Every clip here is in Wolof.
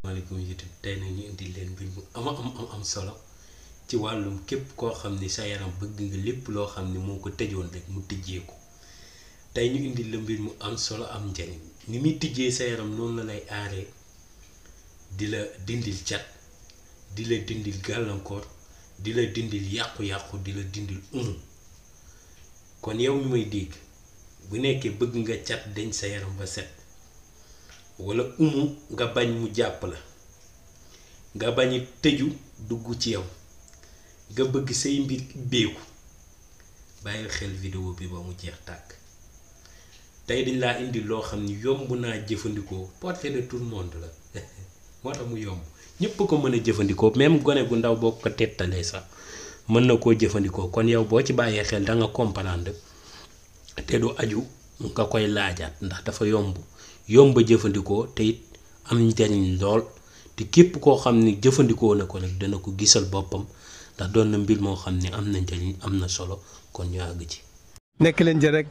maaleykum YouTube tey nag ñu indi leen mbir mu am solo ci wàllum képp koo xam ni sa yaram bëgg nga lépp loo xam ni moo ko tëjoon rek mu tijjeeku tey ñu indi la mbir mu am solo am njariñ ni muy tijjee sa yaram noonu la lay aaree di la dindil cat di la dindil gàllankoor di la dindil yàqu-yàqu di la dindil kon yow mi may dégg bu nekkee bëgg nga cat dañ sa yaram ba set wala nga bañ mu jàpp la nga bañ tëju dugg ci yow nga bëgg say mbir ubbeeku bàyyil xel vidéo bi ba mu jeex tàkk tey dañ laa indi loo xam ni yomb naa jëfandikoo portée de tout le monde la moo tax mu yomb ñépp ko mën a jëfandikoo même gone gu ndaw boo ko tettalee sax mën na koo jëfandikoo kon yow boo ci bàyyee xel da nga comprendre te du aju nga koy laajaat ndax dafa yomb jëfandikoo te it am njariñ lool te képp koo xam ni jëfandikoo na ko nag dana ko gisal boppam ndax doon na mbir moo xam ni am na njariñ am na solo kon ñu àgg ci. nekk leen ci rek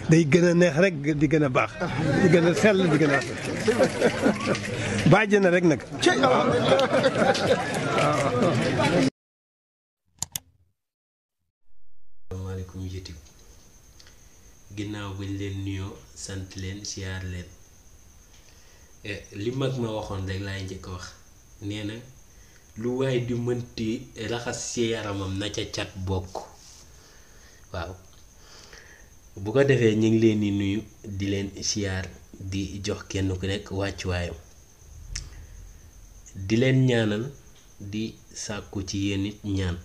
day gën a neex rek di gën a baax di gën a sell di gën a bàjj na rek nag. asalaamaaleykum YouTube ginnaaw bañ leen nuyoo sant leen siyaar leen li mag ma waxoon rek laay njëkk a wax nee na lu waay di mënti raxas ci yaramam na ca cat bokk waaw bu ko defee ñu ngi leen di nuyu di leen siyaar di jox kenn ku nekk wàccuwaayam di leen ñaanal di sàkku ci yéen it ñaan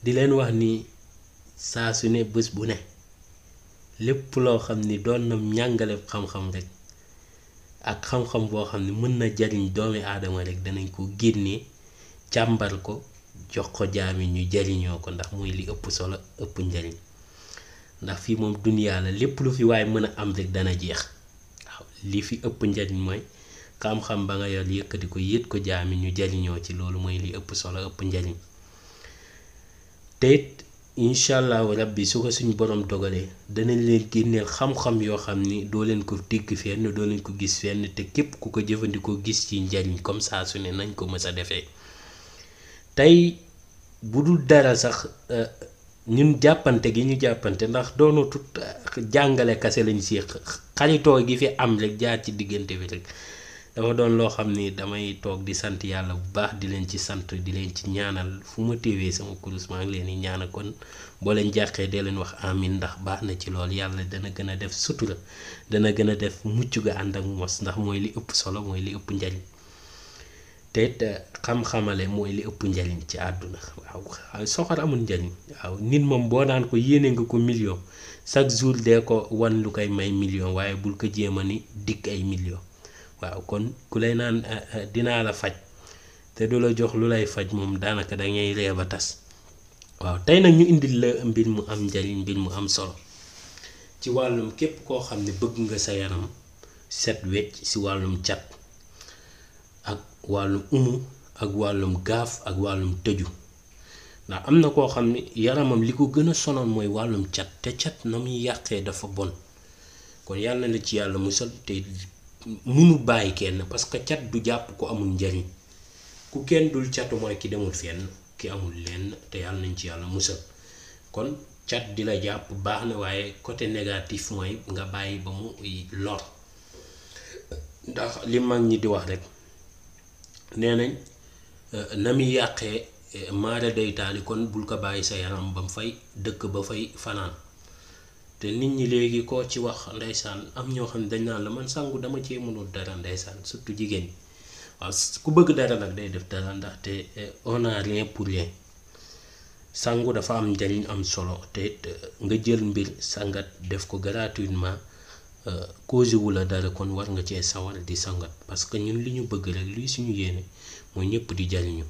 di leen wax ni saa su ne bés bu ne lépp loo xam ni doon na njàngale xam-xam rek ak xam-xam boo xam ne mën na jariñ doomi aadama rek danañ ko génnee càmbar ko jox ko jaami ñu jariñoo ko ndax mooy li ëpp solo ëpp njariñ ndax fii moom duniyaa la lépp lu fi waaye mën a am rek dana jeex waaw li fi ëpp njariñ mooy xam-xam ba nga yor yëkkati ko yët ko jaami ñu jariñoo ci loolu mooy li ëpp solo ëpp njariñ te it incha allahu rabbi su ko suñu borom dogalee danañ leen génneel xam-xam yoo xam ni doo leen ko dégg fenn doo leen ko gis fenn te képp ku ko jëfandikoo gis ci njariñ comme saa su ne nañ ko mës a defee tey bu dul dara sax ñun jàppante gi ñu jàppante ndax doonu tut jàngale kase lañ si xaritoo gi fi am rek jaar ci diggante bi rek dafa doon loo xam ni damay toog di sant yàlla bu baax di leen ci sant di leen ci ñaanal fu ma téewee sama kurus maa ngi leen di ñaanal kon boo leen jàqee dee leen wax amin ndax baax na ci lool yàlla dana gën a def sutura dana gën a def mucc ga ànd ak mos ndax mooy li ëpp solo mooy li ëpp njariñ te it xam-xamale mooy li ëpp njariñ ci àdduna waaw soxor amul njariñ waaw nit moom boo naan ko yéene nga ko million chaque jour dee ko wan lu koy may million waaye bul ko jéema ni dikk ay million waaw kon ku lay naan dinaa la faj te du la jox lu lay faj moom daanaka dangay ree ba tas waaw tey nag ñu indil la mbir mu am njariñ mbir mu am solo ci wàllum képp koo xam ne bëgg nga sa yaram set wecc ci wàllum cat ak wàllum ak wàllum gaaf ak wàllum tëju ndax am na koo xam ne yaramam li ko gën a sonal mooy wàllum cat te cat na muy yàqee dafa bon kon yàlla na la ci yàlla musal te munu bàyyi kenn parce que cat du jàpp ko amul njariñ ku kenn dul catu mooy ki demul fenn ki amul lenn te yàlla nañ ci yàlla musal kon cat di la jàpp baax na waaye côté négatif mooy nga bàyyi ba mu lor ndax li mag ñi di wax rek nee nañ na muy yàqee maara day taali kon bul ko bàyyi sa yaram ba mu fay dëkk ba fay fanaan te nit ñi léegi koo ci wax ndeysaan am ñoo xam ne dañ naan la man sangu dama cee mënul dara ndeysaan surtout jigéen ñi waaw ku bëgg dara nag day def dara ndaxte on a rien pour rien sangu dafa am njariñ am solo te nga jël mbir sangat def ko gratuitement causé wu la dara kon war nga cee sawar di sangat parce que ñun li ñu bëgg rek luy suñu yéene mooy ñëpp di jariñu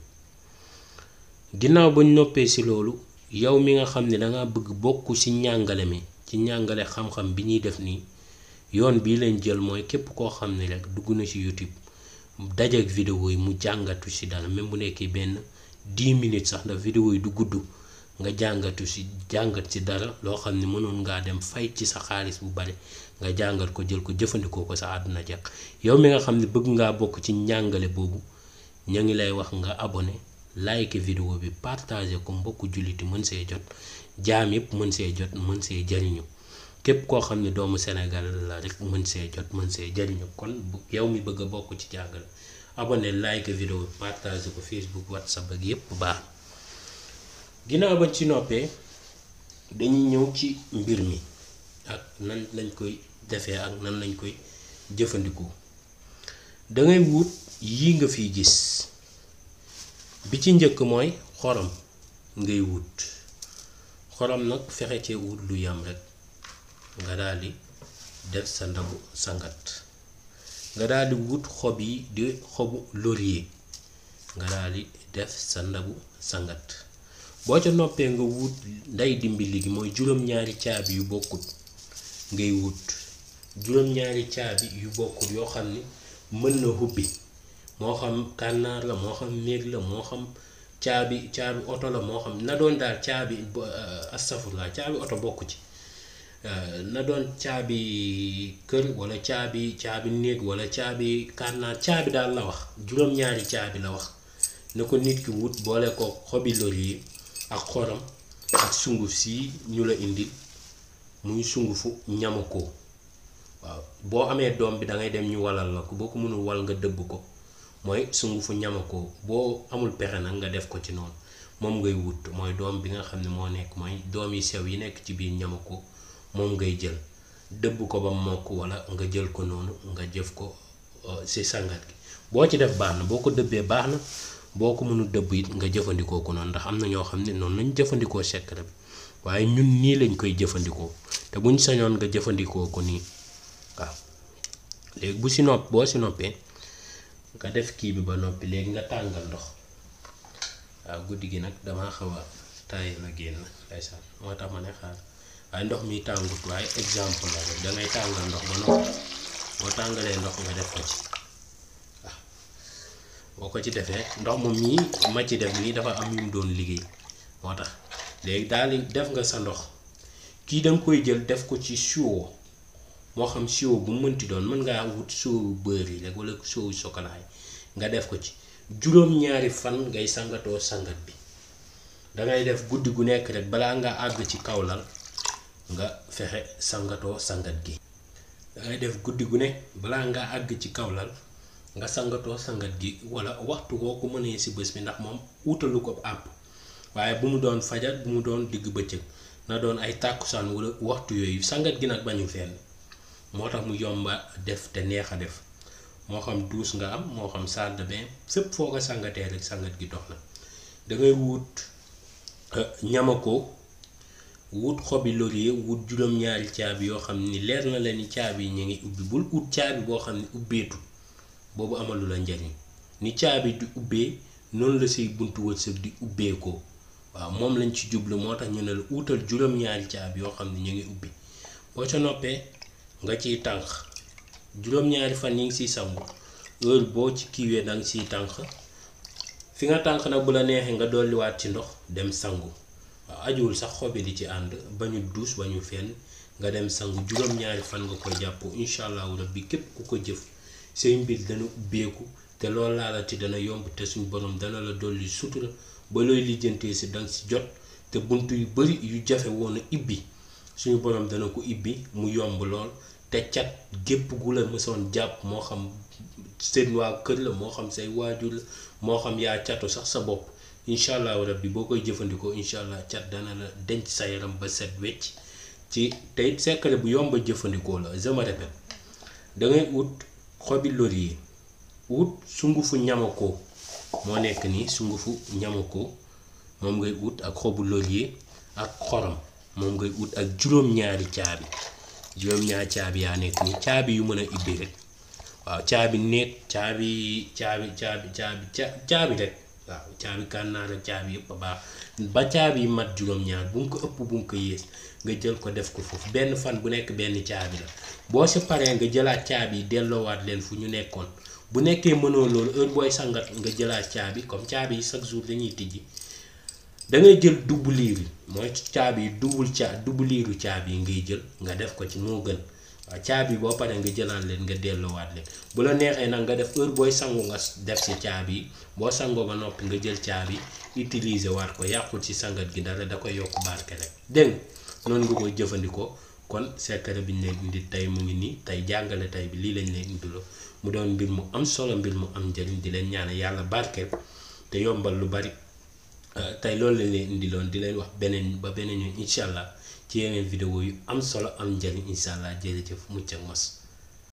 ginnaaw bañ noppee ci loolu yow mi nga xam ne danga bëgg bokk ci njàngale mi ci njàngale xam-xam bi ñuy def nii yoon bii leen jël mooy képp koo xam ne rek dugg na ci YouTube dajeek vidéo yi mu jàngatu ci dara même bu nekkee benn 10 minutes sax ndax vidéo yi du gudd nga jàngat ci dara loo xam ne mënoon ngaa dem fay ci sa xaalis bu bari nga jàngal ko jël ko jëfandikoo ko sa àdduna jekk yow mi nga xam ne bëgg ngaa bokk ci njàngale boobu ña ngi lay wax nga abonné like vidéo bi partager ko mbokku julliti mën see jot jaam yëpp mën see jot mën see jariñu képp koo xam ne doomu Sénégal la rek mën see jot mën see jariñu kon yow mi bëgg a bokk ci jàngale abonné like vidéo bi partager ko Facebook WhatsApp ak yëpp baax ginnaaw bañ ci noppee dañuy ñëw ci mbir mi ak nan lañ koy defee ak nan lañ koy jëfandikoo dangay wut yi nga fiy gis bi ci njëkk mooy xorom ngay wut xorom nag fexe cee wut lu yam rek nga daldi def sa ndabu sangat nga daldi wut xob yi di xobu laurier nga daldi def sa ndabu sangat boo ca noppee nga wut nday dimbali gi mooy juróom-ñaari caabi yu bokkut ngay wut juróom-ñaari caabi yu bokkut yoo xam ni mën na hubbi moo xam kànnaar la moo xam néeg la moo xam caabi oto la moo xam na doon daal caabi astafurlaa caabi oto bokku ci na doon caabi kër wala caabi néeg wala caabi kànnaar caabi daal la wax juróom-ñaari caabi la wax na ko nit ki wut boole ko xobi laurier ak xorom ak sunguf si ñu la indil muy sungufu ñamakoo waaw boo amee doom bi da ngay dem ñu walal la ko boo ko mënul wal nga dëbb ko mooy sungufu ñamakoo boo amul pexe nag nga def ko ci noonu moom ngay wut mooy doom bi nga xam ne moo nekk mooy doom yi sew yi nekk ci biir ñamakoo moom ngay jël dëbb ko ba mokk wala nga jël ko noonu nga jëf ko ci sangat gi boo ci def baax na boo ko dëbbee baax na boo ko mënul dëbb it nga jëfandikoo ko noonu ndax am na ñoo xam ne noonu lañ jëfandikoo secret bi waaye ñun nii lañ koy jëfandikoo te buñ sañoon nga jëfandikoo ko nii waaw léegi boo si noppee nga def kii bi ba noppi léegi nga tàngal ndox waaw guddi gi nag damaa xaw a taay la génn ndeysaan moo tax ma ne xaar waaye ndox mi tàngut waaye exemple la rek dangay tàngal ndox ba noppi boo tàngalee ndox nga def ko ci waaw boo ko ci defee ndox moom mii ma ci def nii dafa am yu mu doon liggéey moo tax léegi daal def nga sa ndox kii danga koy jël def ko ci siwo moo xam siwo bu mu mënti doon mën ngaa wut siwo beurre yi rek wala siwo chocolat nga def ko ci juróom-ñaari fan ngay sangatoo sangat bi dangay def guddi gu nekk rek balaa nga àgg ci kaw lal nga fexe sangatoo sangat gi dangay def guddi gu ne balaa nga àgg ci kaw lal nga sangatoo sangat gi wala waxtu koo ko mënee ci bés bi ndax moom wutalu ko àpp waaye bu mu doon fajar bu mu doon digg bëccëg na doon ay tàkkusaan wala waxtu yooyu sangat gi nag bañu fenn moo tax mu yomba def te neex a def moo xam douche nga am moo xam salle de bain fépp foo ko sangatee rek sangat gi dox na dangay wut ñamakoo wut xobi laurier wut juróom-ñaari caabi yoo xam ni leer na la ni caabi yi ñu ngi ubbi bul ut caabi boo xam ne ubbeetul boobu amalu la njariñ ni caabi di ubbee noonu la say buntu wërsëg di ubbeekoo waaw moom lañ ci jublu moo tax ñu ne la utal juróom-ñaari caabi yoo xam ne ñu ngi ubbi boo ca noppee nga ciy tànq juróom-ñaari fan yi ngi siy sangu heure boo ci kiiwee danga siy tànq fi nga tànq nag bu la neexee nga dolliwaat ci ndox dem sangu waaw ajuwul sax xobi di ci ànd bañu duus bañu fenn nga dem sangu juróom-ñaari fan nga koy jàppoo incha allahu rabbi képp ku ko jëf say mbir dana ubbeeku te loolu laalati dana yomb te suñ borom dana la dolli sutura ba looy lijjantee si danga si jot te bunt yu bari yu jafe woon a ibbi suñu borom dana ko ibbi mu yomb lool te cat gépp gu la mësoon jàpp moo xam seen waa kër la moo xam say waajur la moo xam yaa catu sax sa bopp incha allahu rabbi boo koy jëfandikoo incha allah cat dana la denc sa yaram ba set wecc ci tey secret bu yomb a jëfandikoo la je me répète dangay ut xobi laurier ut sungufu ñamakoo moo nekk nii sungufu ñamakoo moom ngay ut ak xobu laurier ak xorom moom ngay ut ak juróom-ñaari caabi yaa nekk nii caabi yu mën a ibbi rek waaw caabi néeg caabi rek waaw caabi kànnaar ak caabi yëpp a baax ba caabi yi mat juróom-ñaar bu mu ko ëpp bu mu ko yées nga jël ko def ko foofu benn fan bu nekk benn caabi la boo si paree nga jëlaat caabi yi delloowaat leen fu ñu nekkoon bu nekkee mënoo loolu heure booy sangat nga jëlaat caabi comme caabi yi chaque jour dañuy tijji da ngay jël double liir yi mooy caabi yi double liiru caabi yi ngay jël nga def ko ci moo gën waaw caabi boo paree nga jëlaat leen nga delluwaat leen bu la neexee nag nga def heure booy sangu nga def ci caabi yi boo sangoo ba noppi nga jël caabi utiliser waat ko yàqul ci sangat gi dara da koy yokk barke rek dégg noonu nga koy jëfandikoo. kon secret bi ñu leen indi tey mu ngi nii tey jàngale tey bi lii lañ leen indiloo mu doon mbir mu am solo mbir mu am njëriñ di leen ñaanal yàlla barkeel te yombal lu bari tey loolu lañ leen indiloon di leen wax beneen ba beneen yoon incha allah ci yeneen vidéo yu am solo am njëriñ incha allah jërëjëf mucc ak mos.